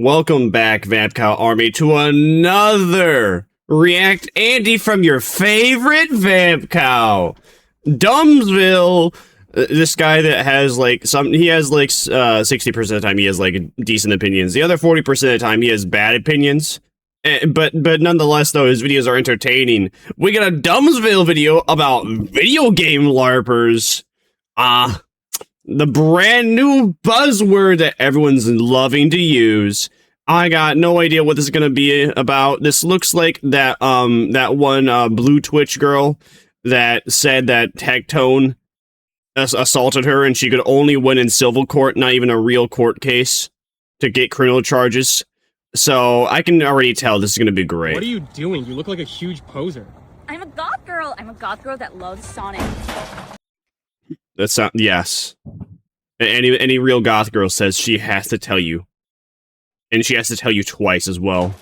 Welcome back, Vamp Cow Army, to another React Andy from your favorite Vamp Cow, Dumbsville. This guy that has like 60% of the time he has like decent opinions. The other 40% of the time he has bad opinions. But nonetheless, though, his videos are entertaining. We got a Dumbsville video about video game larpers. The brand new buzzword that everyone's loving to use. I got no idea what this is gonna be about. This looks like that one blue Twitch girl that said that Tectone assaulted her and she could only win in civil court, not even a real court case, to get criminal charges. So I can already tell this is gonna be great. What are you doing? You look like a huge poser. I'm a goth girl. I'm a goth girl that loves Sonic. That's not, yes. Any real goth girl says she has to tell you. And she has to tell you twice as well.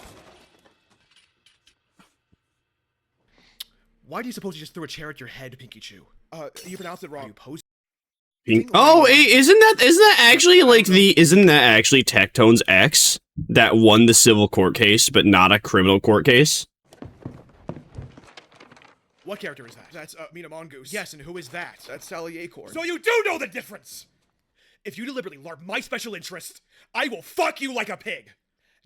Why do you suppose you just threw a chair at your head, Pinky Chew? You pronounced it wrong. Oh, isn't that actually Tectone's ex that won the civil court case, but not a criminal court case? What character is that? That's Mina Mongoose. Yes, and who is that? That's Sally Acorn. So you do know the difference! If you deliberately LARP my special interest, I will fuck you like a pig!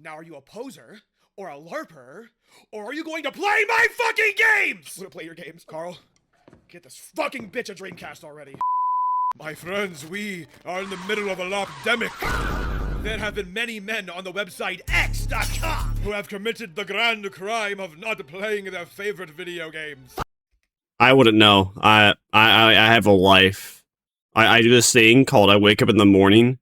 Now are you a poser, or a LARPer, or are you going to play my fucking games?! I'm gonna play your games, Carl. Get this fucking bitch a Dreamcast already. My friends, we are in the middle of a LARPdemic. There have been many men on the website X.com who have committed the grand crime of not playing their favorite video games. I wouldn't know. I have a life. I do this thing called I wake up in the morning.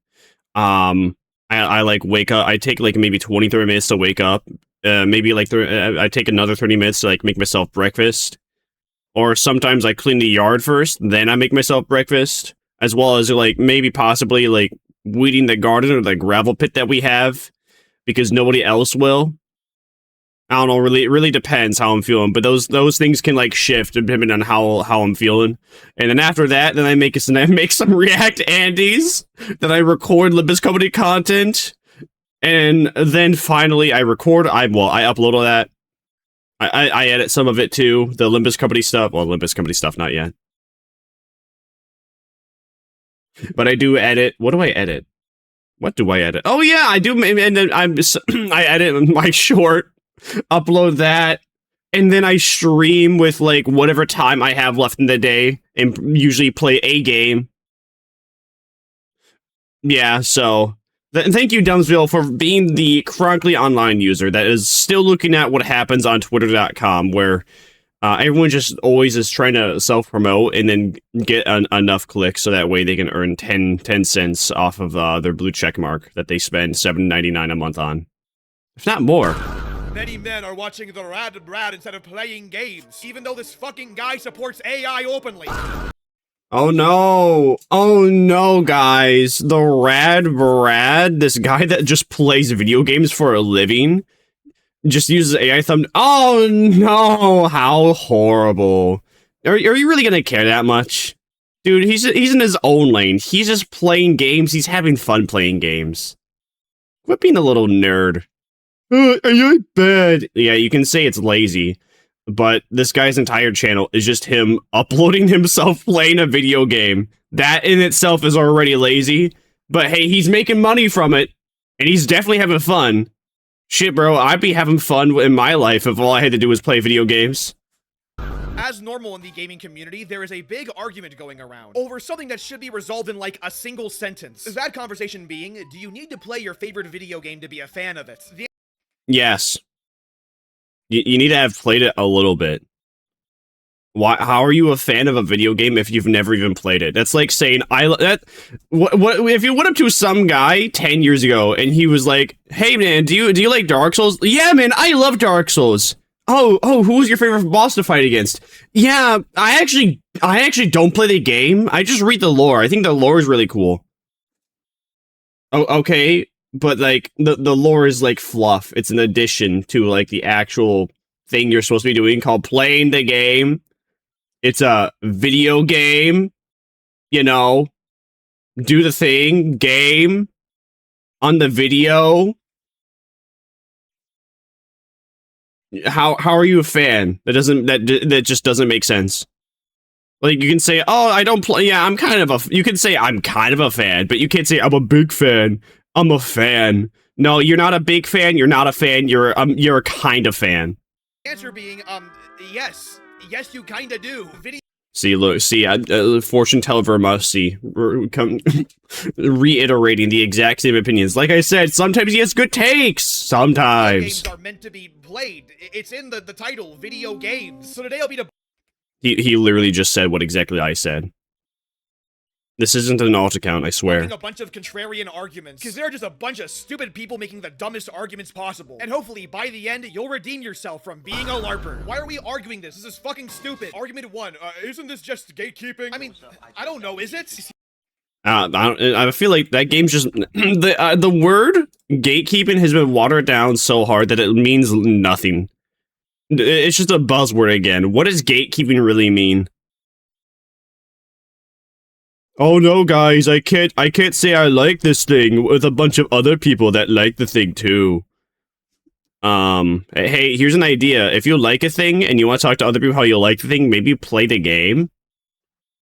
I like wake up. I take like maybe 20-30 minutes to wake up. Maybe like I take another 30 minutes to like make myself breakfast. Or sometimes I clean the yard first, then I make myself breakfast. As well as like maybe possibly like weeding the garden or the gravel pit that we have, because nobody else will. I don't know, it really depends how I'm feeling, but those things can like shift depending on how I'm feeling. And then after that, then I make some React Andes, then I record Limbus Company content, and then finally I upload all that. I edit some of it too, the Limbus Company stuff. Well, Limbus Company stuff, not yet. But I do edit. What do I edit? What do I edit? Oh yeah, I do. And then I edit my short, upload that, and then I stream with like whatever time I have left in the day, and usually play a game. Yeah, so thank you, Dumbsville, for being the chronically online user that is still looking at what happens on Twitter.com, where everyone just always is trying to self-promote and then get enough clicks so that way they can earn 10 cents off of their blue check mark that they spend $7.99 a month on, if not more. Many men are watching the Rad Brad instead of playing games, even though this fucking guy supports AI openly. Oh no, guys. The Rad Brad, this guy that just plays video games for a living, just uses AI thumb. Oh no, how horrible. Are you really gonna care that much? Dude, he's in his own lane. He's just playing games. He's having fun playing games. Quit being a little nerd. AI bad. Yeah, you can say it's lazy, but this guy's entire channel is just him uploading himself playing a video game. That in itself is already lazy, but hey, he's making money from it, and he's definitely having fun. Shit, bro, I'd be having fun in my life if all I had to do was play video games. As normal in the gaming community, there is a big argument going around over something that should be resolved in like a single sentence. That conversation being, do you need to play your favorite video game to be a fan of it? Yes. You need to have played it a little bit. How are you a fan of a video game if you've never even played it? That's like saying what if you went up to some guy 10 years ago and he was like, "Hey man, do you like Dark Souls?" "Yeah, man, I love Dark Souls." Oh, who's your favorite boss to fight against?" "Yeah, I actually don't play the game. I just read the lore. I think the lore is really cool." Oh, okay, but like the lore is like fluff. It's an addition to like the actual thing you're supposed to be doing called playing the game. It's a video game, you know, do the thing, game, on the video, How are you a fan? That just doesn't make sense. Like, you can say, oh, I don't play. Yeah, I'm kind of a. You can say I'm kind of a fan, but you can't say I'm a big fan. I'm a fan. No, you're not a big fan. You're not a fan. You're a kind of fan. Answer being, yes, you kinda do. Video. See, look, see, fortune teller Vermisi reiterating the exact same opinions. Like I said, sometimes he has good takes. Sometimes. Games are meant to be played. It's in the title, video games. So today I'll be He literally just said what exactly I said. This isn't an alt account, I swear. a bunch of contrarian arguments, because there are just a bunch of stupid people making the dumbest arguments possible. And hopefully, by the end, you'll redeem yourself from being a larper. Why are we arguing this? This is fucking stupid. Argument 1, isn't this just gatekeeping? I mean, I don't know, is it? I feel like that game's just... the word gatekeeping has been watered down so hard that it means nothing. It's just a buzzword again. What does gatekeeping really mean? Oh no, guys, I can't say I like this thing with a bunch of other people that like the thing too. Hey, here's an idea. If you like a thing and you want to talk to other people how you like the thing, maybe play the game.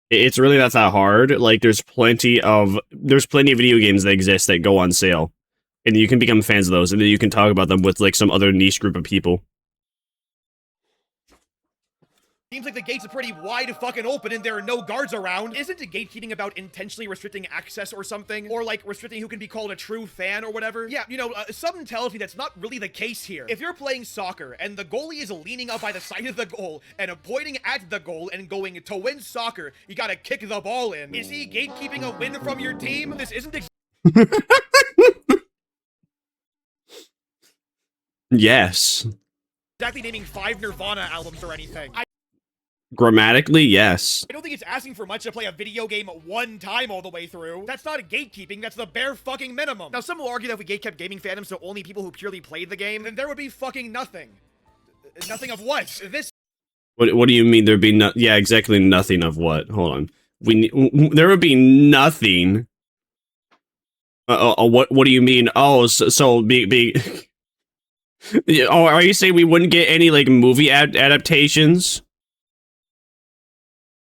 It's really not that hard. Like, there's plenty of video games that exist that go on sale. And you can become fans of those, and then you can talk about them with, like, some other niche group of people. Seems like the gates are pretty wide fucking open and there are no guards around. Isn't gatekeeping about intentionally restricting access or something? Or like restricting who can be called a true fan or whatever? Yeah, you know, something tells me that's not really the case here. If you're playing soccer and the goalie is leaning up by the side of the goal and pointing at the goal and going to win soccer, you gotta kick the ball in. Is he gatekeeping a win from your team? This isn't Yes. exactly naming 5 Nirvana albums or anything. Grammatically, yes. I don't think it's asking for much to play a video game one time all the way through. That's not gatekeeping, that's the bare fucking minimum. Now, some will argue that if we gatekept gaming fandoms to only people who purely played the game, then there would be fucking nothing. Nothing of what? This... What do you mean there'd be no... Yeah, exactly nothing of what? Hold on. There would be nothing... what do you mean? Oh, so be... Oh, are you saying we wouldn't get any, like, movie adaptations?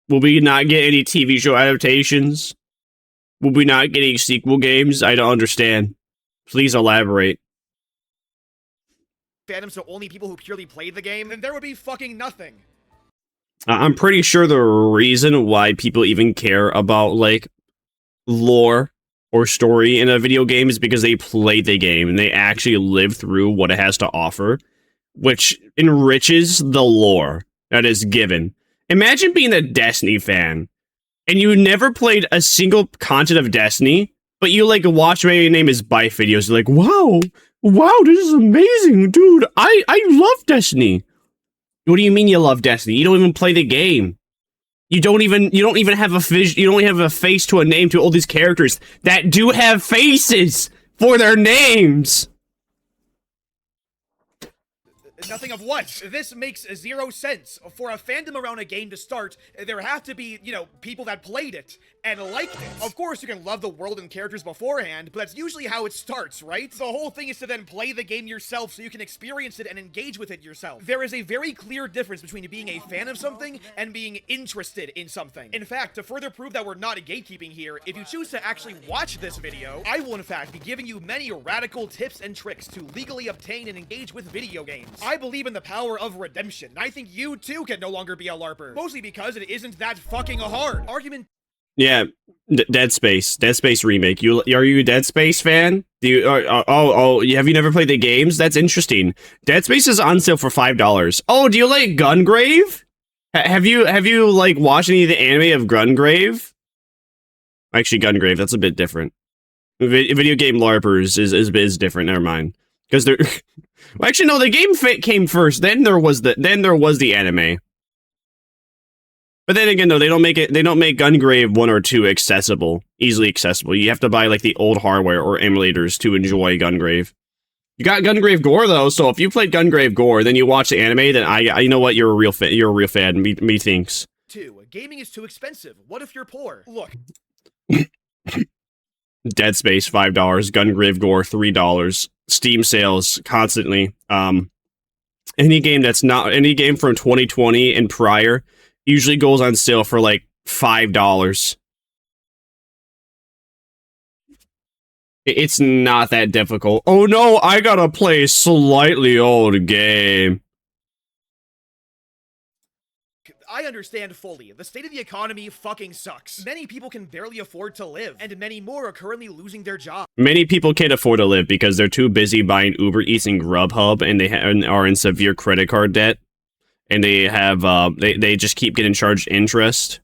Will we not get any TV show adaptations? Will we not get any sequel games? I don't understand. Please elaborate. Fandoms to only people who purely played the game, then there would be fucking nothing. I'm pretty sure the reason why people even care about, like, lore or story in a video game is because they played the game and they actually live through what it has to offer, which enriches the lore that is given. Imagine being a Destiny fan, and you never played a single content of Destiny, but you, like, watch my name is Bytes videos, you're like, wow, this is amazing, dude, I love Destiny. What do you mean you love Destiny? You don't even play the game. You don't even have a face to a name to all these characters that do have faces for their names. Nothing of what? This makes 0 sense. For a fandom around a game to start, there have to be, you know, people that played it and liked it. Of course, you can love the world and characters beforehand, but that's usually how it starts, right? The whole thing is to then play the game yourself so you can experience it and engage with it yourself. There is a very clear difference between being a fan of something and being interested in something. In fact, to further prove that we're not gatekeeping here, if you choose to actually watch this video, I will in fact be giving you many radical tips and tricks to legally obtain and engage with video games. I believe in the power of redemption, and I think you too can no longer be a larper. Mostly because it isn't that fucking hard. Argument. Yeah, Dead Space remake. Are you a Dead Space fan? Do you? Have you never played the games? That's interesting. Dead Space is on sale for $5. Oh, do you like Gungrave? Have you like watched any of the anime of Gungrave? Actually, Gungrave, that's a bit different. Video game larpers is different. Never mind, because they're. Well, actually, no. The game came first. Then there was the anime. But then again, though, they don't make Gungrave 1 or 2 easily accessible. You have to buy like the old hardware or emulators to enjoy Gungrave. You got Gungrave Gore though, so if you played Gungrave Gore, then you watch the anime, then I you know what, you're a real fan. You're a real fan. Me thinks. 2. Gaming is too expensive. What if you're poor? Look. Dead Space $5, Gungrave Gore $3. Steam sales constantly. Any game that's not any game from 2020 and prior usually goes on sale for like $5. It's not that difficult. Oh no, I gotta play a slightly old game. I understand fully. The state of the economy fucking sucks. Many people can barely afford to live, and many more are currently losing their jobs. Many people can't afford to live because they're too busy buying Uber Eats and Grubhub, and they are in severe credit card debt, and they have they just keep getting charged interest.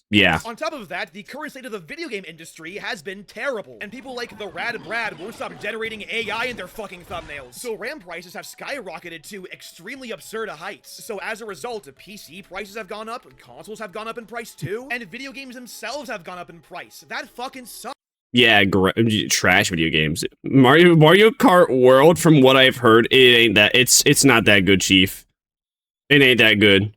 Yeah. On top of that, the current state of the video game industry has been terrible, and people like the Rad Brad won't stop generating AI in their fucking thumbnails. So RAM prices have skyrocketed to extremely absurd heights. So as a result, PC prices have gone up, consoles have gone up in price too, and video games themselves have gone up in price. That fucking sucks. Yeah, trash video games. Mario Kart World, from what I've heard, it ain't that. It's not that good, Chief. It ain't that good.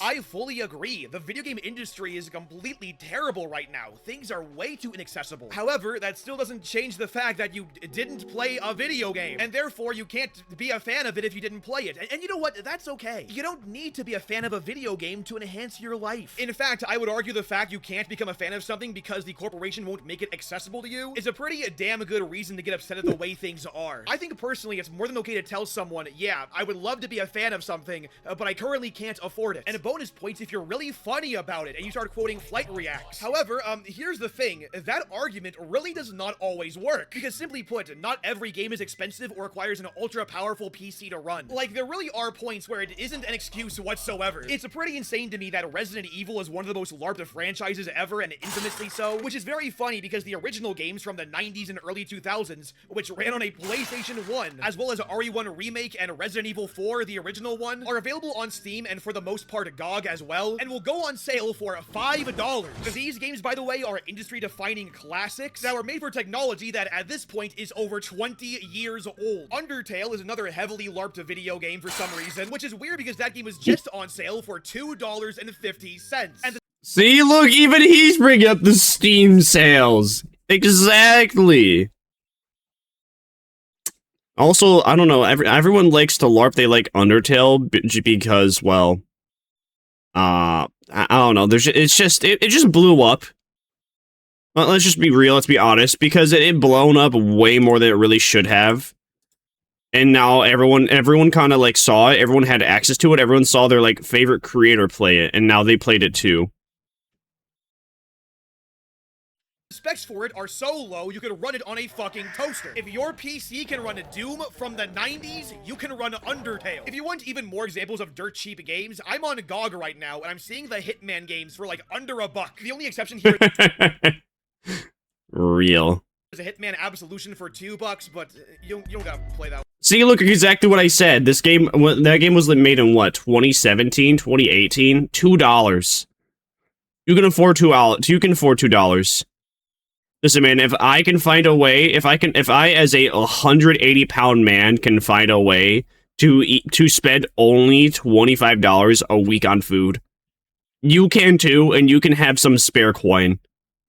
I fully agree. The video game industry is completely terrible right now. Things are way too inaccessible. However, that still doesn't change the fact that you didn't play a video game, and therefore you can't be a fan of it if you didn't play it. And you know what? That's okay. You don't need to be a fan of a video game to enhance your life. In fact, I would argue the fact you can't become a fan of something because the corporation won't make it accessible to you is a pretty damn good reason to get upset at the way things are. I think personally it's more than okay to tell someone, yeah, I would love to be a fan of something, but I currently can't afford it. And bonus points if you're really funny about it and you start quoting flight reacts. However, here's the thing. That argument really does not always work. Because simply put, not every game is expensive or requires an ultra-powerful PC to run. Like, there really are points where it isn't an excuse whatsoever. It's pretty insane to me that Resident Evil is one of the most LARPed franchises ever, and infamously so, which is very funny because the original games from the 90s and early 2000s, which ran on a PlayStation 1, as well as RE1 Remake and Resident Evil 4, the original one, are available on Steam and for the most part GOG as well, and will go on sale for $5. These games, by the way, are industry-defining classics that were made for technology that at this point is over 20 years old. Undertale is another heavily LARPed video game for some reason, which is weird because that game was just on sale for $2.50. And see, look, even he's bringing up the Steam sales. Exactly. Also, I don't know, everyone likes to LARP, they like Undertale because, well, I don't know, it just blew up. Let's just be real, let's be honest, because it blown up way more than it really should have. And now everyone kind of like saw it, everyone had access to it, everyone saw their like favorite creator play it, and now they played it too. Specs for it are so low you can run it on a fucking toaster. If your PC can run Doom from the 90s, you can run Undertale. If you want even more examples of dirt cheap games, I'm on GOG right now, and I'm seeing the Hitman games for like under $1. The only exception here real. is a Hitman Absolution for $2, but you don't gotta play that one. See, look, exactly what I said. That game was made in what, 2017, 2018? $2. You can afford $2. Listen, man, if I can find a way, if I as a 180-pound man can find a way to spend only $25 a week on food, you can too, and you can have some spare coin.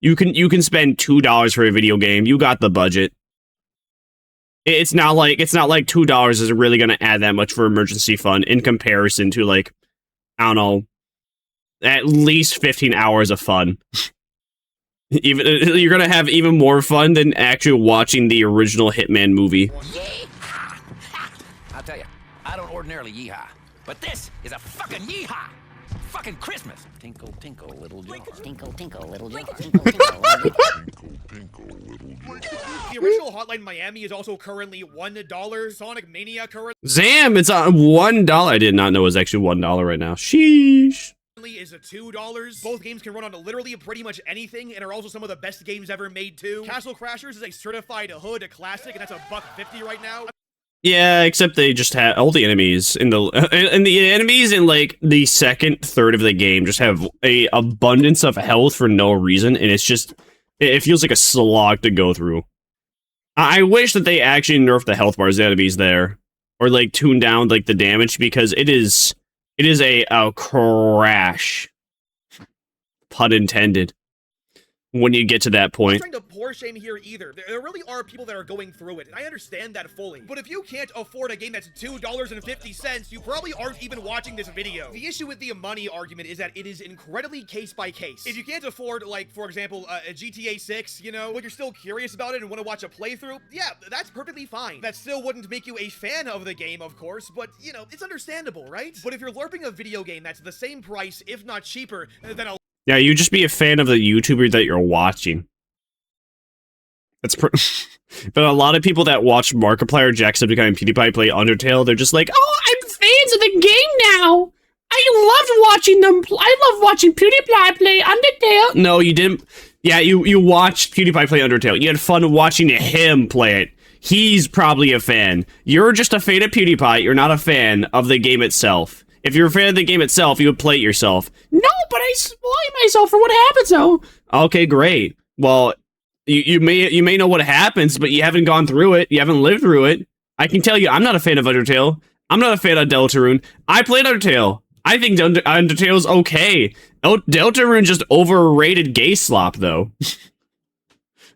You can spend $2 for a video game. You got the budget. It's not like $2 is really gonna add that much for emergency fund in comparison to, like, I don't know, at least 15 hours of fun. Even you're gonna have even more fun than actually watching the original Hitman movie. I'll tell you, I don't ordinarily yeehaw, but this is a fucking yeehaw! Fucking Christmas! Tinkle, tinkle, little jar. Tinkle, tinkle, little jar. Tinkle, tinkle, little jar. The original Hotline Miami is also currently $1. Sonic Mania currently Zam, it's on $1. I did not know it was actually $1 right now. Sheesh. is $2. Both games can run on literally pretty much anything and are also some of the best games ever made too. Castle Crashers is a certified hood classic, and that's $1.50 right now. Yeah, except they just have all the enemies in the enemies in like the second third of the game just have a abundance of health for no reason, and it feels like a slog to go through. I wish that they actually nerfed the health bars, the enemies there, or like tune down like the damage, because it is a crash, pun intended. when you get to that I'm point. not trying to pour shame here either. There really are people that are going through it, and I understand that fully. But if you can't afford a game that's $2.50, you probably aren't even watching this video. The issue with the money argument is that it is incredibly case by case. If you can't afford, like, for example, a GTA 6, you know, but you're still curious about it and want to watch a playthrough, yeah, that's perfectly fine. That still wouldn't make you a fan of the game, of course, but, you know, it's understandable, right? But if you're LARPing a video game that's the same price, if not cheaper, then a Yeah, you just be a fan of the YouTuber that you're watching. That's but a lot of people that watch Markiplier, Jacksepticeye, and PewDiePie play Undertale, they're just like, oh, I'm fans of the game now. I loved watching them. I love watching PewDiePie play Undertale. No, you didn't. Yeah, you watched PewDiePie play Undertale. You had fun watching him play it. He's probably a fan. You're just a fan of PewDiePie. You're not a fan of the game itself. If you're a fan of the game itself, you would play it yourself. No, but I spoil myself for what happens, though. Okay, great. Well, you may know what happens, but you haven't gone through it. You haven't lived through it. I can tell you, I'm not a fan of Undertale. I'm not a fan of Deltarune. I played Undertale. I think Undertale's okay. Deltarune just overrated gay slop, though.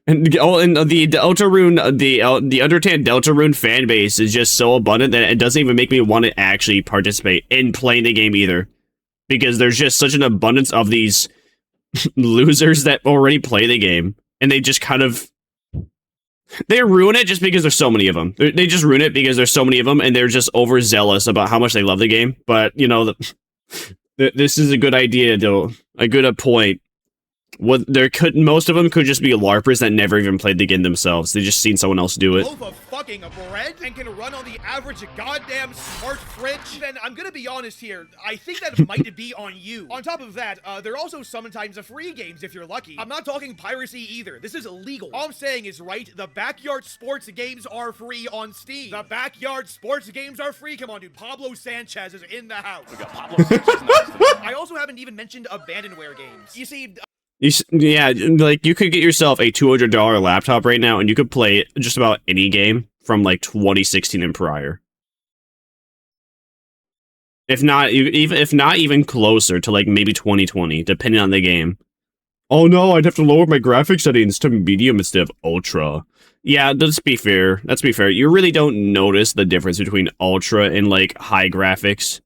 And the Deltarune, the Undertale Deltarune fan base is just so abundant that it doesn't even make me want to actually participate in playing the game either. Because there's just such an abundance of these losers that already play the game. And they just kind of... They ruin it just because there's so many of them. They just ruin it because there's so many of them, and they're just overzealous about how much they love the game. But, you know, this is a good idea, though. A good point. What most of them could just be LARPers that never even played the game themselves. They just seen someone else do it. Loaf of fucking bread and can run on the average goddamn smart fridge, then I'm gonna be honest here, I think that might be on you. On top of that, there are also sometimes free games if you're lucky. I'm not talking piracy either. This is illegal. All I'm saying is, right, the backyard sports games are free on Steam. The backyard sports games are free. Come on, dude. Pablo Sanchez is in the house. We got Pablo Sanchez next. I also haven't even mentioned abandonware games. You see... Yeah, like, you could get yourself a $200 laptop right now, and you could play just about any game from, like, 2016 and prior. If not even closer to, like, maybe 2020, depending on the game. Oh no, I'd have to lower my graphics settings to medium instead of ultra. Yeah, let's be fair. Let's be fair. You really don't notice the difference between ultra and, like, high graphics.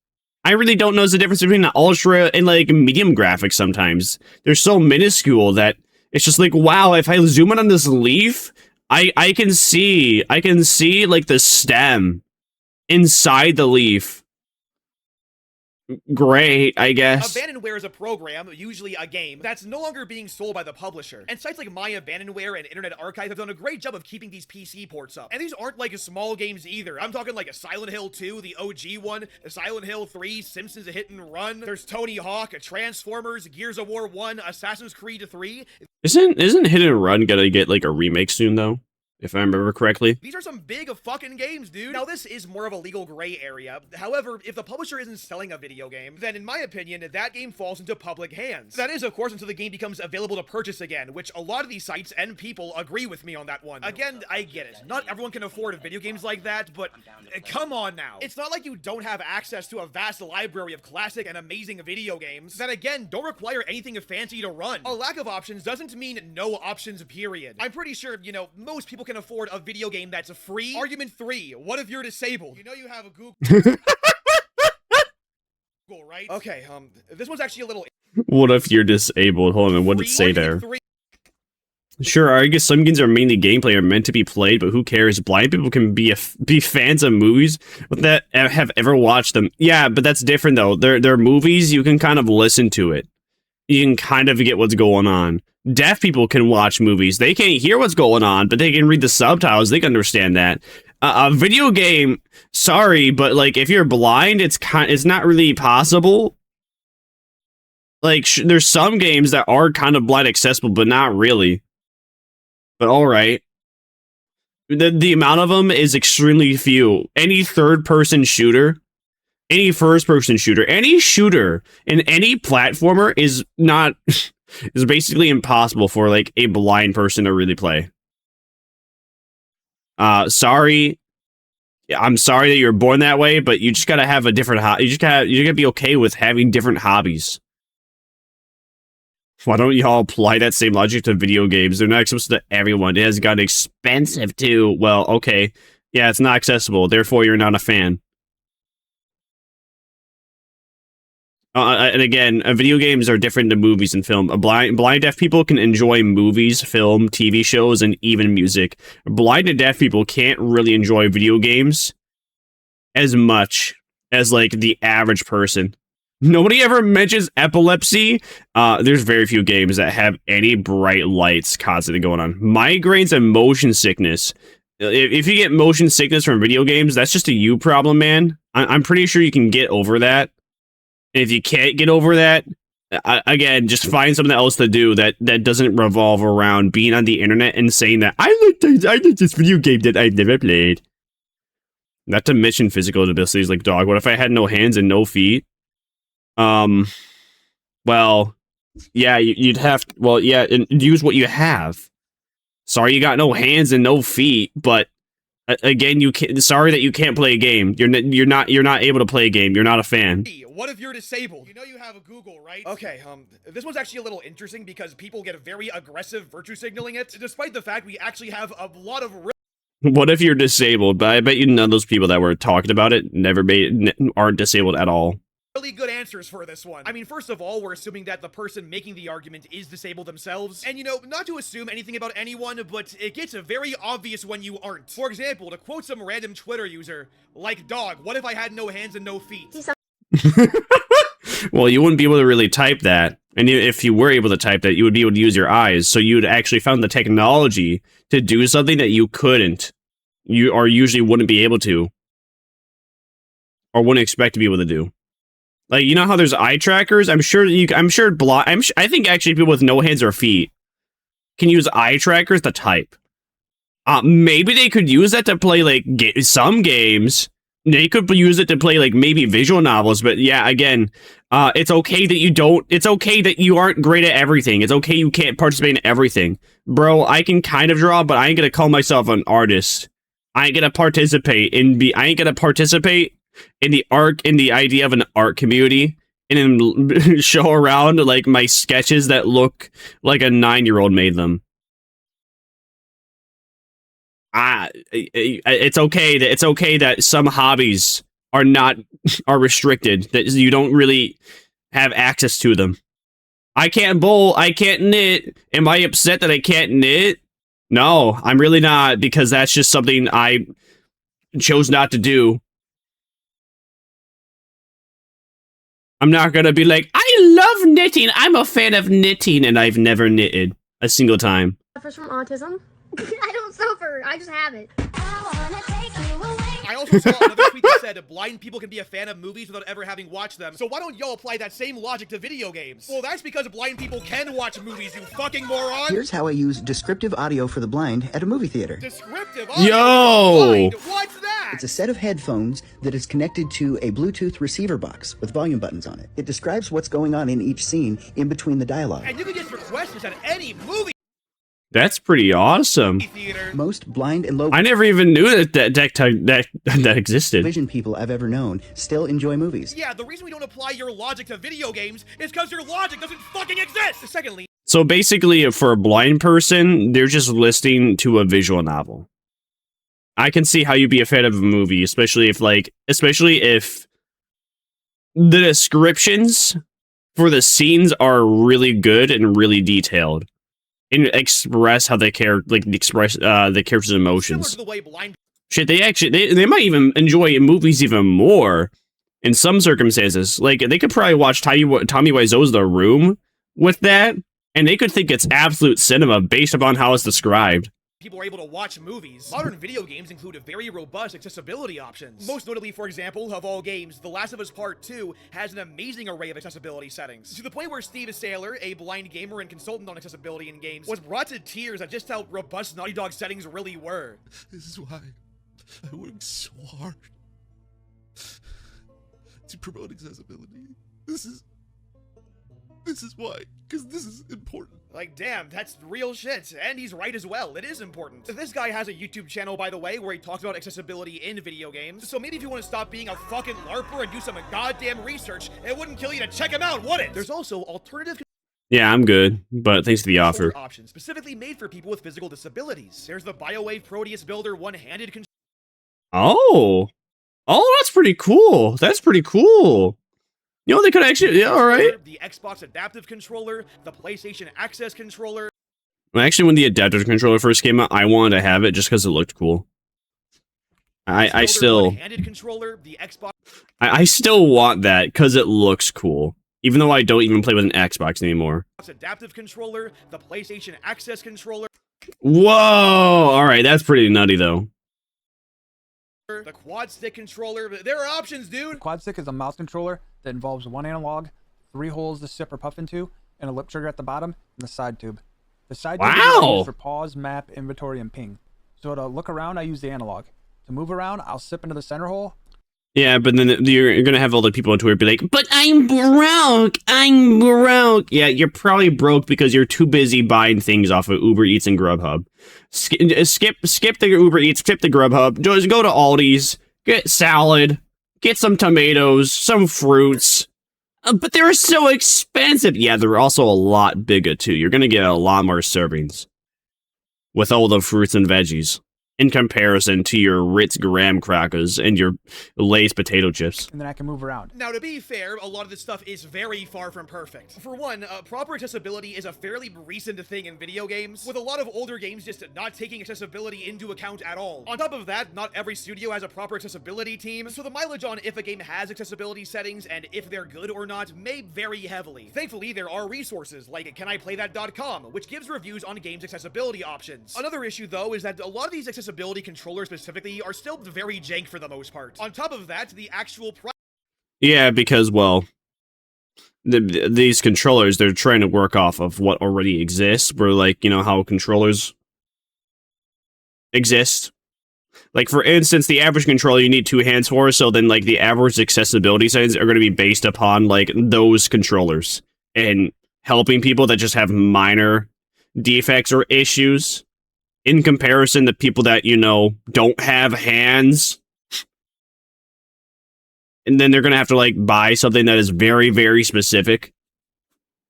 I really don't notice the difference between the ultra and, like, medium graphics sometimes. They're so minuscule that it's just like, wow, if I zoom in on this leaf, I can see, like, the stem inside the leaf. Great, I guess. Abandonware is a program, usually a game, that's no longer being sold by the publisher. And sites like My Abandonware and Internet Archive have done a great job of keeping these PC ports up. And these aren't like small games either. I'm talking like a Silent Hill 2, the OG one, a Silent Hill 3, Simpsons Hit and Run. There's Tony Hawk, Transformers, Gears of War 1, Assassin's Creed 3. Isn't Hit and Run gonna get, like, a remake soon, though? If I remember correctly. These are some big fucking games, dude. Now, this is more of a legal gray area. However, if the publisher isn't selling a video game, then in my opinion, that game falls into public hands. That is, of course, until the game becomes available to purchase again, which a lot of these sites and people agree with me on that one. Again, I get it. Not everyone can afford video games like that, but come on now. It's not like you don't have access to a vast library of classic and amazing video games that, again, don't require anything fancy to run. A lack of options doesn't mean no options, period. I'm pretty sure, you know, most people can afford a video game that's free. Argument 3, what if you're disabled? You know you have a Google, right? Okay, this one's actually a little... What if you're disabled? Hold on, what did it say there? Sure, I guess some games are mainly gameplay are meant to be played, but who cares? Blind people can be fans of movies that have ever watched them. Yeah, but that's different though. They're movies, you can kind of listen to it. You can kind of get what's going on. Deaf people can watch movies. They can't hear what's going on, but they can read the subtitles. They can understand that. A video game, sorry, but, like, if you're blind, it's not really possible. Like, there's some games that are kind of blind accessible, but not really. But all right. The amount of them is extremely few. Any third-person shooter, any first-person shooter, any shooter in any platformer is not... It's basically impossible for, like, a blind person to really play. Sorry. I'm sorry that you're born that way, but you just gotta have a different you gotta be okay with having different hobbies. Why don't y'all apply that same logic to video games? They're not accessible to everyone. It has gotten expensive too. Well, okay. Yeah, it's not accessible. Therefore, you're not a fan. And again, video games are different than movies and film. Blind deaf people can enjoy movies, film, TV shows, and even music. Blind and deaf people can't really enjoy video games as much as, like, the average person. Nobody ever mentions epilepsy. There's very few games that have any bright lights constantly going on. Migraines and motion sickness. If you get motion sickness from video games, that's just a you problem, man. I'm pretty sure you can get over that. And if you can't get over that, again, just find something else to do that doesn't revolve around being on the internet and saying that I like this video game that I've never played. Not to mention physical disabilities, like, dog, what if I had no hands and no feet? Well, yeah, you'd have to, well, yeah, and use what you have. Sorry you got no hands and no feet, but again, you can't. Sorry that you can't play a game. You're not able to play a game. You're not a fan. What if you're disabled? You know you have a Google, right? Okay, this one's actually a little interesting because people get very aggressive virtue signaling it, despite the fact we actually have a lot of What if you're disabled? But I bet you none of those people that were talking about it aren't disabled at all. Really good answers for this one. I mean, first of all, we're assuming that the person making the argument is disabled themselves. And, you know, not to assume anything about anyone, but it gets very obvious when you aren't. For example, to quote some random Twitter user, like, dog, what if I had no hands and no feet? Well, you wouldn't be able to really type that. And if you were able to type that, you would be able to use your eyes. So you'd actually found the technology to do something that you couldn't. You or usually wouldn't be able to. Or wouldn't expect to be able to do. Like, you know how there's eye trackers? I think actually people with no hands or feet can use eye trackers to type. Maybe they could use that to play, like, some games. They could use it to play, like, maybe visual novels, but yeah, again, it's okay that it's okay that you aren't great at everything. It's okay you can't participate in everything. Bro, I can kind of draw, but I ain't gonna call myself an artist. I ain't gonna participate in the idea of an art community and then show around, like, my sketches that look like a 9-year-old made them. It's okay that some hobbies are restricted, that you don't really have access to them. I can't bowl, I can't knit. Am I upset that I can't knit? No, I'm really not, because that's just something I chose not to do. I'm not gonna be like, I love knitting, I'm a fan of knitting, and I've never knitted a single time. Suffers from autism? I don't suffer, I just have it. I also saw another tweet that said blind people can be a fan of movies without ever having watched them. So why don't y'all apply that same logic to video games? Well, that's because blind people can watch movies, you fucking moron! Here's how I use descriptive audio for the blind at a movie theater. Descriptive audio? Yo! What's that? It's a set of headphones that is connected to a Bluetooth receiver box with volume buttons on it. It describes what's going on in each scene in between the dialogue. And you can just request this at any movie That's pretty awesome. theater. Most blind and low I never even knew that existed. vision people I've ever known still enjoy movies. Yeah, the reason we don't apply your logic to video games is because your logic doesn't fucking exist! Secondly, So basically, for a blind person, they're just listening to a visual novel. I can see how you'd be a fan of a movie, especially if the descriptions for the scenes are really good and really detailed, and express how they express the characters' similar emotions. to the way blind Shit, they might even enjoy movies even more in some circumstances. Like, they could probably watch Tommy Wiseau's The Room with that, and they could think it's absolute cinema based upon how it's described. people are able to watch movies. Modern video games include very robust accessibility options. Most notably, for example, of all games, The Last of Us Part 2 has an amazing array of accessibility settings, to the point where Steve Saylor, a blind gamer and consultant on accessibility in games, was brought to tears at just how robust Naughty Dog settings really were. This is why I work so hard to promote accessibility. This is why, because this is important. Like, damn, that's real shit. And he's right as well. It is important. This guy has a YouTube channel, by the way, where he talks about accessibility in video games. So maybe if you want to stop being a fucking larper and do some goddamn research, it wouldn't kill you to check him out, would it? There's also alternative Yeah, I'm good, but thanks for the offer. Option specifically made for people with physical disabilities. There's the BioWave Proteus Builder one-handed controller. Oh. Oh, that's pretty cool. That's pretty cool. You know, they could actually, yeah, alright. The Xbox Adaptive Controller, the PlayStation Access Controller. Well, actually, when the adaptive controller first came out, I wanted to have it just because it looked cool. I still want that because it looks cool, even though I don't even play with an Xbox anymore. Adaptive controller, the PlayStation Access Controller. Whoa! All right, that's pretty nutty though. The quad stick controller. There are options, dude. Quad stick is a mouse controller that involves one analog, 3 holes to sip or puff into, and a lip trigger at the bottom, and the side tube. The side tube is used for pause, map, inventory, and ping. So to look around, I use the analog. To move around, I'll sip into the center hole. Yeah, but then you're gonna have all the people on Twitter be like, "But I'm broke. I'm broke." Yeah, you're probably broke because you're too busy buying things off of Uber Eats and Grubhub. Skip the Uber Eats, skip the Grubhub. Just go to Aldi's, get salad, get some tomatoes, some fruits. But they're so expensive. Yeah, they're also a lot bigger too. You're gonna get a lot more servings with all the fruits and veggies in comparison to your Ritz graham crackers and your Lay's potato chips. And then I can move around. Now, to be fair, a lot of this stuff is very far from perfect. For one, proper accessibility is a fairly recent thing in video games, with a lot of older games just not taking accessibility into account at all. On top of that, not every studio has a proper accessibility team, so the mileage on if a game has accessibility settings and if they're good or not may vary heavily. Thankfully, there are resources like caniplaythat.com, which gives reviews on games' accessibility options. Another issue, though, is that a lot of these accessibility controllers specifically are still very jank for the most part. On top of that, the actual yeah, because, well, these controllers, they're trying to work off of what already exists, where, like, you know, how controllers exist. Like, for instance, the average controller you need 2 hands for, so then, like, the average accessibility settings are going to be based upon, like, those controllers. And helping people that just have minor defects or issues in comparison to people that, you know, don't have hands. And then they're going to have to, like, buy something that is very, very specific.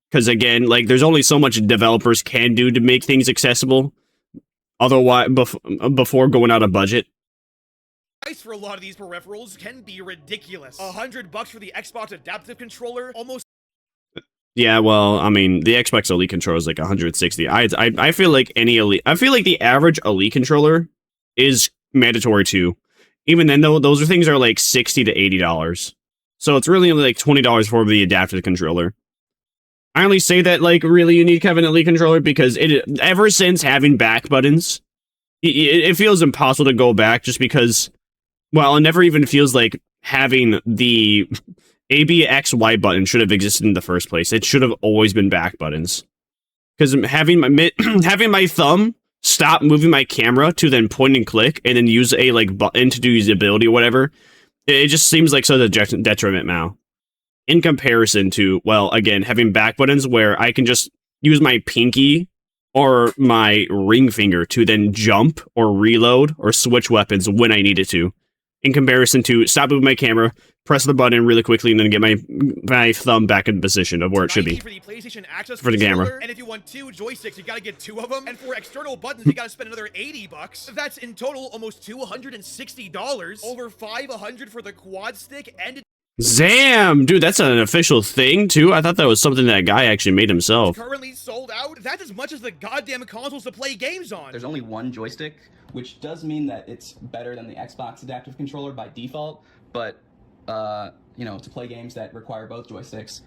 Because, again, like, there's only so much developers can do to make things accessible. Otherwise, before going out of budget. Price for a lot of these peripherals can be ridiculous. $100 for the Xbox Adaptive Controller, almost. Yeah, well, I mean, the Xbox Elite controller is like 160. I feel like any Elite, I feel like the average Elite controller is mandatory too. Even then, though, those things are like $60 to $80. So it's really only like $20 for the adaptive controller. I only say that, like, really you need an Elite controller because ever since having back buttons, it feels impossible to go back just because, well, it never even feels like having the ABXY button should have existed in the first place. It should have always been back buttons. Because having my thumb stop moving my camera to then point and click and then use a, like, button to do usability or whatever, it just seems like such a detriment now. In comparison to, well, again, having back buttons where I can just use my pinky or my ring finger to then jump or reload or switch weapons when I need it to. In comparison to stop moving my camera, press the button really quickly, and then get my thumb back in position of where it should be. For the PlayStation Access for the camera. And if you want 2 joysticks, you gotta get 2 of them. And for external buttons, you gotta spend another $80. That's in total almost $260. Over $500 for the quad stick and Damn, dude, that's an official thing too. I thought that was something that guy actually made himself. Currently sold out. That's as much as the goddamn consoles to play games on. There's only one joystick, which does mean that it's better than the Xbox Adaptive Controller by default. But, you know, to play games that require both joysticks,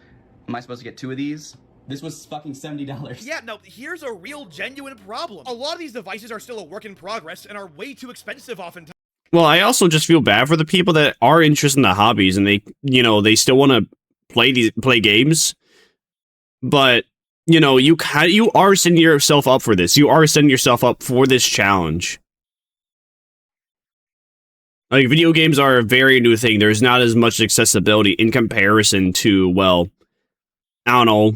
am I supposed to get 2 of these? This was fucking $70. Yeah, no, here's a real genuine problem. A lot of these devices are still a work in progress and are way too expensive oftentimes. Well, I also just feel bad for the people that are interested in the hobbies and they, you know, they still want to play games. But, you know, you are setting yourself up for this. You are setting yourself up for this challenge. Like, video games are a very new thing. There's not as much accessibility in comparison to, well, I don't know,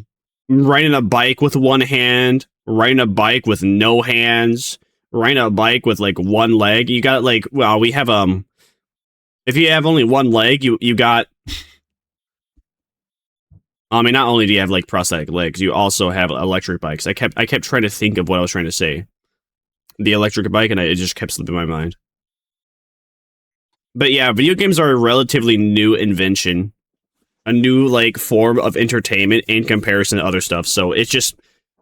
riding a bike with one hand, riding a bike with no hands, riding a bike with, like, one leg. You got, like, well, we have, if you have only one leg, you got I mean, not only do you have like prosthetic legs, you also have electric bikes. I kept trying to think of what I was trying to say. The electric bike, and it just kept slipping my mind. But yeah, video games are a relatively new invention, a new like form of entertainment in comparison to other stuff. So it just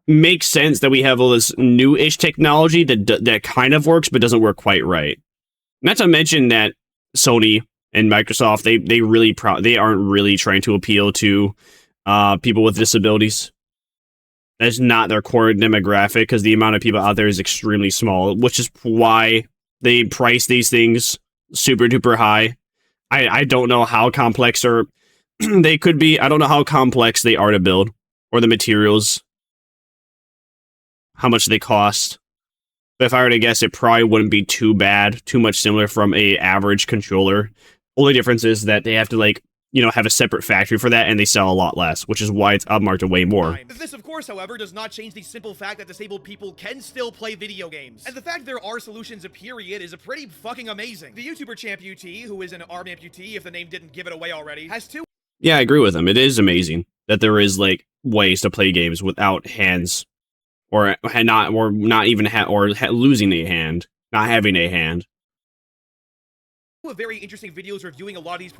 makes sense that we have all this new-ish technology that kind of works but doesn't work quite right. Not to mention that Sony and Microsoft they aren't really trying to appeal to people with disabilities. That's not their core demographic because the amount of people out there is extremely small, which is why they price these things super duper high. I don't know how complex they could be. I don't know how complex they are to build or the materials, how much they cost. But if I were to guess, it probably wouldn't be too bad, too much similar from a average controller. Only difference is that they have to like, have a separate factory for that, and they sell a lot less, which is why it's upmarked way more. This, of course, however, does not change the simple fact that disabled people can still play video games. And the fact there are solutions, period, is pretty fucking amazing. The YouTuber Champ UT, who is an arm amputee, if the name didn't give it away already, has two... Yeah, I agree with him. It is amazing that there is, like, ways to play games without hands, or losing a hand, not having a hand. Very interesting videos reviewing a lot of these...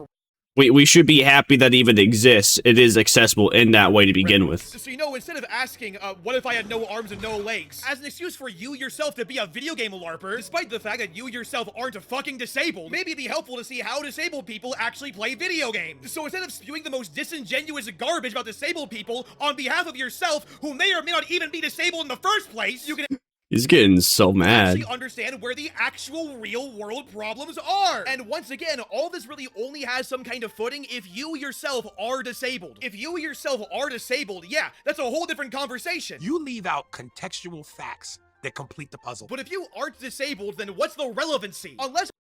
We should be happy that it even exists. It is accessible in that way to begin with. So, instead of asking, what if I had no arms and no legs, as an excuse for you yourself to be a video game LARPer, despite the fact that you yourself aren't fucking disabled, maybe it'd be helpful to see how disabled people actually play video games. So instead of spewing the most disingenuous garbage about disabled people on behalf of yourself, who may or may not even be disabled in the first place, you can... He's getting so mad. Actually understand where the actual real-world problems are. And once again, all this really only has some kind of footing if you yourself are disabled. If you yourself are disabled, yeah, that's a whole different conversation. You leave out contextual facts that complete the puzzle. But if you aren't disabled, then what's the relevancy? Unless...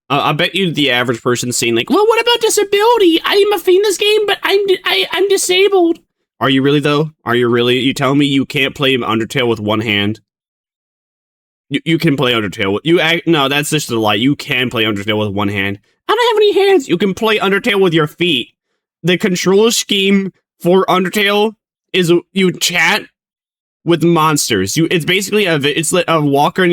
I bet you the average person saying like, well, what about disability? I am a fan of this game, but I'm disabled. Are you really though? Are you really? You tell me you can't play Undertale with one hand? You can play Undertale. No, that's just a lie. You can play Undertale with one hand. I don't have any hands. You can play Undertale with your feet. The control scheme for Undertale is you chat with monsters. It's basically it's like a walker.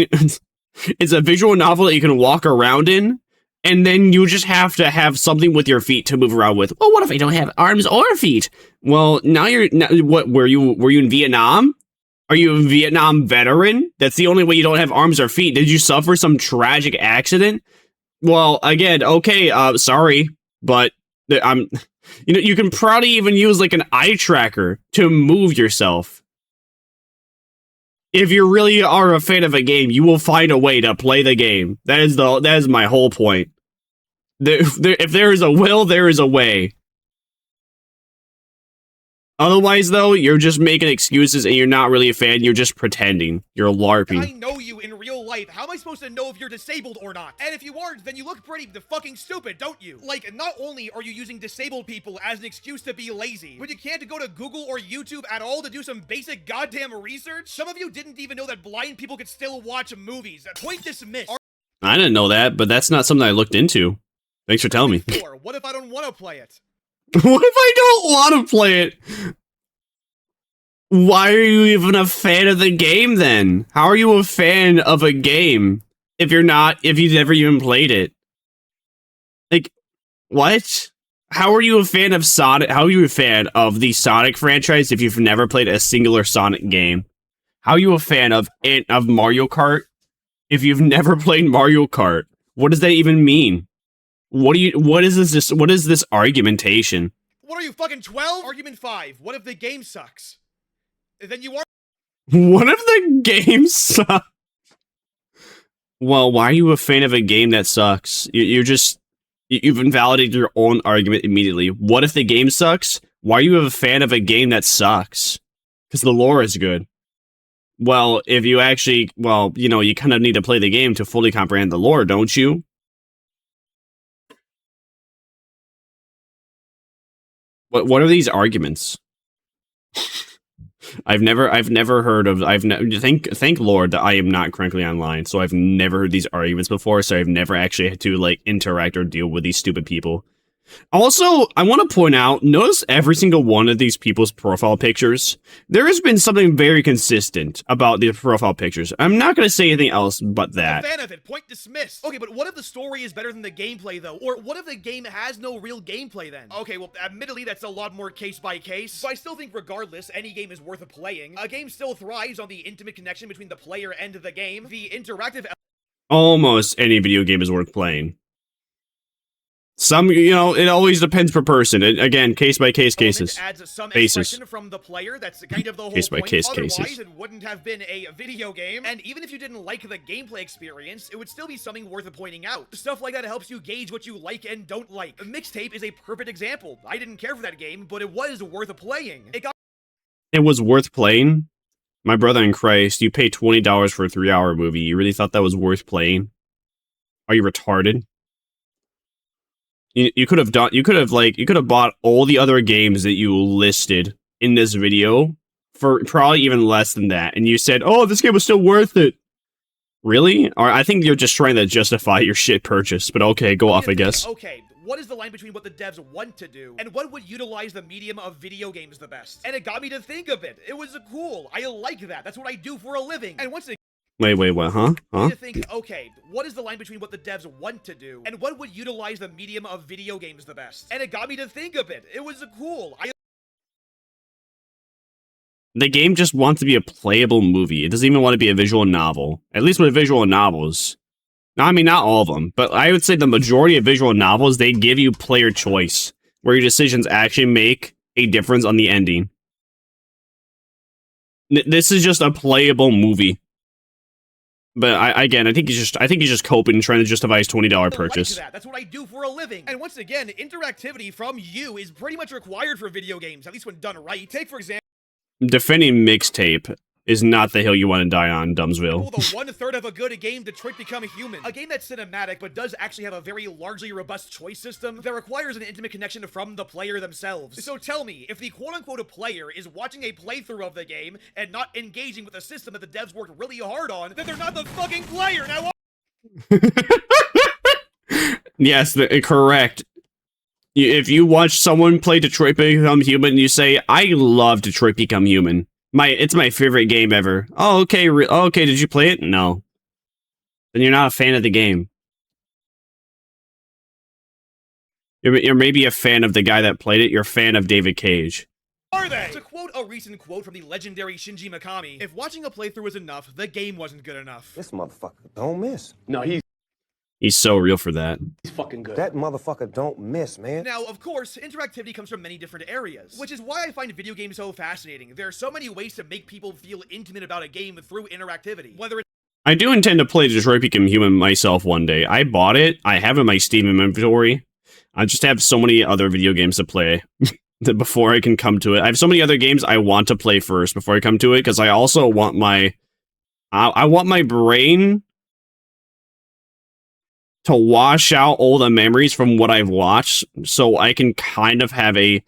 It's a visual novel that you can walk around in, and then you just have to have something with your feet to move around with. Well, what if I don't have arms or feet? Well, what were you in Vietnam? Are you a Vietnam veteran? That's the only way you don't have arms or feet. Did you suffer some tragic accident? Well, again, okay, sorry, but you can probably even use like an eye tracker to move yourself. If you really are a fan of a game, you will find a way to play the game. That is my whole point. If there is a will, there is a way. Otherwise, though, you're just making excuses and you're not really a fan. You're just pretending. You're LARPing. I know you in real life. How am I supposed to know if you're disabled or not? And if you aren't, then you look pretty fucking stupid, don't you? Like, not only are you using disabled people as an excuse to be lazy, but you can't go to Google or YouTube at all to do some basic goddamn research? Some of you didn't even know that blind people could still watch movies. Point dismissed. I didn't know that, but that's not something I looked into. Thanks for telling me. What if I don't want to play it? What if I don't want to play it? Why are you even a fan of the game then? How are you a fan of a game if you've never even played it? Like, what? How are you a fan of Sonic? How are you a fan of the Sonic franchise if you've never played a singular Sonic game? How are you a fan of Mario Kart if you've never played Mario Kart? What does that even mean? What is this argumentation? What are you, fucking 12? Argument 5. What if the game sucks? Then you are... What if the game sucks? Well, why are you a fan of a game that sucks? You've invalidated your own argument immediately. What if the game sucks? Why are you a fan of a game that sucks? Because the lore is good. Well, if you actually... Well, you kind of need to play the game to fully comprehend the lore, don't you? What are these arguments? I've never heard of. Thank Lord that I am not currently online, so I've never heard these arguments before. So I've never actually had to like interact or deal with these stupid people. Also, I want to point out, notice every single one of these people's profile pictures. There has been something very consistent about these profile pictures. I'm not going to say anything else but that. I'm a fan of it. Point dismissed. Okay, but what if the story is better than the gameplay, though? Or what if the game has no real gameplay, then? Okay, well, admittedly, that's a lot more case by case. But I still think, regardless, any game is worth playing. A game still thrives on the intimate connection between the player and the game. The interactive... Almost any video game is worth playing. Some, you know, it always depends per person. Again, case by case cases. Adds some basis. expression from the player. That's kind of the whole Case by point. case Otherwise, cases. it wouldn't have been a video game. And even if you didn't like the gameplay experience, it would still be something worth pointing out. Stuff like that helps you gauge what you like and don't like. Mixtape is a perfect example. I didn't care for that game, but it was worth playing. It was worth playing? My brother in Christ, you pay $20 for a 3-hour movie. You really thought that was worth playing? Are you retarded? You could have bought all the other games that you listed in this video for probably even less than that, and you said, "Oh, this game was still worth it." Really? Or I think you're just trying to justify your shit purchase. But okay, go off, I guess. Okay, what is the line between what the devs want to do and what would utilize the medium of video games the best? And it got me to think of it. It was cool. I like that. That's what I do for a living. And once it Wait, what? Huh? to think, okay, what is the line between what the devs want to do and what would utilize the medium of video games the best? And it got me to think of it. It was cool. The game just wants to be a playable movie. It doesn't even want to be a visual novel. At least with visual novels. No, I mean, not all of them, but I would say the majority of visual novels, they give you player choice, where your decisions actually make a difference on the ending. This is just a playable movie. But I think he's just coping and trying to justify his $20 purchase. That's what I do for a living. And once again, interactivity from you is pretty much required for video games, at least when done right. Take, for example... Defending Mixtape is not the hill you want to die on, Dumbsville. The 1/3 of a good game, Detroit Become Human. A game that's cinematic, but does actually have a very largely robust choice system that requires an intimate connection from the player themselves. So tell me, if the quote-unquote player is watching a playthrough of the game and not engaging with a system that the devs worked really hard on, then they're not the fucking player! Now Yes, correct. If you watch someone play Detroit Become Human and you say, I love Detroit Become Human. It's my favorite game ever. Oh, okay. Okay, did you play it? No. Then you're not a fan of the game. You're maybe a fan of the guy that played it. You're a fan of David Cage. Are they? To quote a recent quote from the legendary Shinji Mikami, if watching a playthrough was enough, the game wasn't good enough. This motherfucker don't miss. No, He's so real for that. he's fucking good. That motherfucker don't miss, man. Now, of course, interactivity comes from many different areas, which is why I find video games so fascinating. There are so many ways to make people feel intimate about a game through interactivity. Whether it's I do intend to play Detroit Become Human myself one day. I bought it. I have it in my Steam inventory. I just have so many other video games to play that before I can come to it. I have so many other games I want to play first before I come to it, because I also want I want my brain to wash out all the memories from what I've watched, so I can kind of have a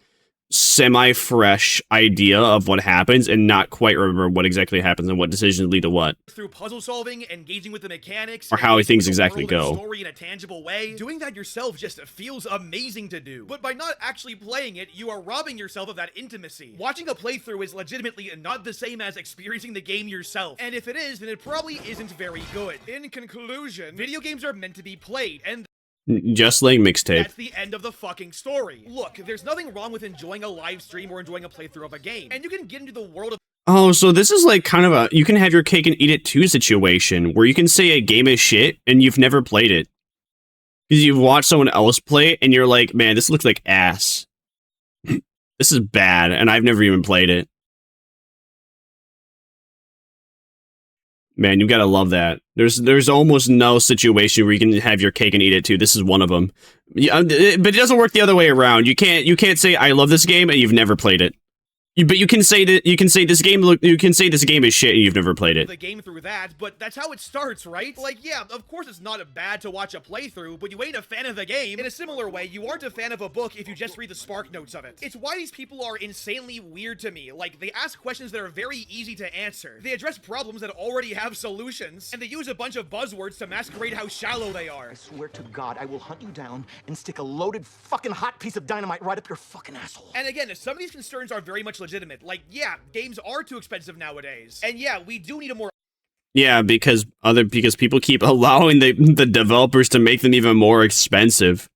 semi-fresh idea of what happens and not quite remember what exactly happens and what decisions lead to what. Through puzzle solving, engaging with the mechanics, or how things exactly go. Story in a tangible way. Doing that yourself just feels amazing to do. But by not actually playing it, you are robbing yourself of that intimacy. Watching a playthrough is legitimately not the same as experiencing the game yourself. And if it is, then it probably isn't very good. In conclusion, video games are meant to be played, and just like Mixtape. that's the end of the fucking story. Look, there's nothing wrong with enjoying a live stream or enjoying a playthrough of a game. And you can get into the world of Oh, so this is like kind of a you can have your cake and eat it too situation, where you can say a game is shit and you've never played it. Because you've watched someone else play it and you're like, man, this looks like ass. This is bad, and I've never even played it. Man, you gotta love that. There's almost no situation where you can have your cake and eat it too. This is one of them. Yeah, but it doesn't work the other way around. You can't say I love this game and you've never played it. But you can say that this game is shit and you've never played it. The game through that, but that's how it starts, right? Like, yeah, of course it's not bad to watch a playthrough, but you ain't a fan of the game. In a similar way, you aren't a fan of a book if you just read the spark notes of it. It's why these people are insanely weird to me. Like, they ask questions that are very easy to answer. They address problems that already have solutions, and they use a bunch of buzzwords to masquerade how shallow they are. I swear to God, I will hunt you down and stick a loaded fucking hot piece of dynamite right up your fucking asshole. And again, some of these concerns are very much legitimate. Like, yeah, games are too expensive nowadays. And yeah, we do need a more... Yeah, because people keep allowing the developers to make them even more expensive.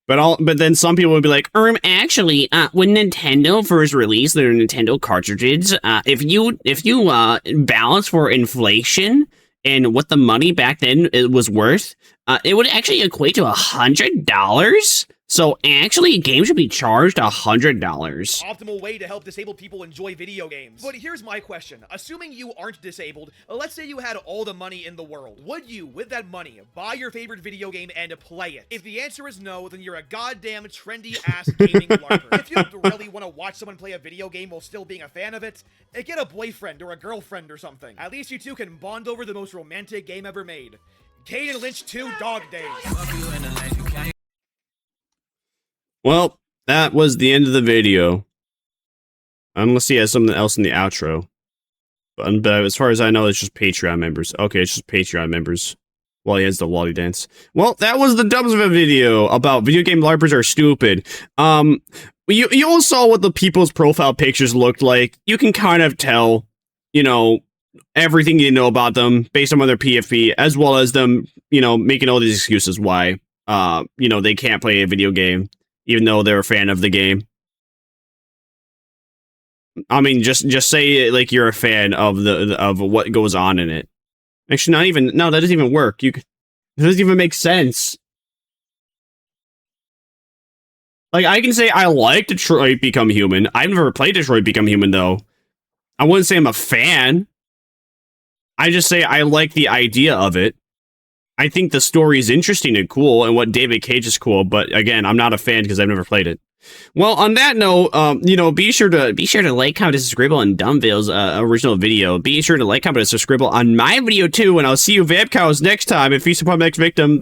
But then some people would be like, actually, when Nintendo first released their Nintendo cartridges, if you balance for inflation and what the money back then it was worth, it would actually equate to $100. So actually, games should be charged $100. Optimal way to help disabled people enjoy video games. But here's my question. Assuming you aren't disabled, let's say you had all the money in the world. Would you, with that money, buy your favorite video game and play it? If the answer is no, then you're a goddamn trendy-ass gaming larper. If you really want to watch someone play a video game while still being a fan of it, get a boyfriend or a girlfriend or something. At least you two can bond over the most romantic game ever made. Kane and Lynch 2 Dog Days. Well, that was the end of the video. Unless he has something else in the outro. But as far as I know, it's just Patreon members. Okay, it's just Patreon members. Well, he has the Wally dance. Well, that was the dubs of a video about video game LARPers are stupid. You all saw what the people's profile pictures looked like. You can kind of tell, you know, everything you know about them based on their PFP, as well as them, you know, making all these excuses why, you know, they can't play a video game. Even though they're a fan of the game. I mean, just say like you're a fan of what goes on in it. Actually, that doesn't even work. It doesn't even make sense. Like, I can say I like Detroit Become Human. I've never played Detroit Become Human, though. I wouldn't say I'm a fan. I just say I like the idea of it. I think the story is interesting and cool, and what David Cage is cool, but again, I'm not a fan because I've never played it. Well, on that note, you know, be sure to like, comment, and subscribe on Dumbville's original video. Be sure to like, comment, and subscribe on my video too, and I'll see you Vamp Cows next time. And feast upon the next victim.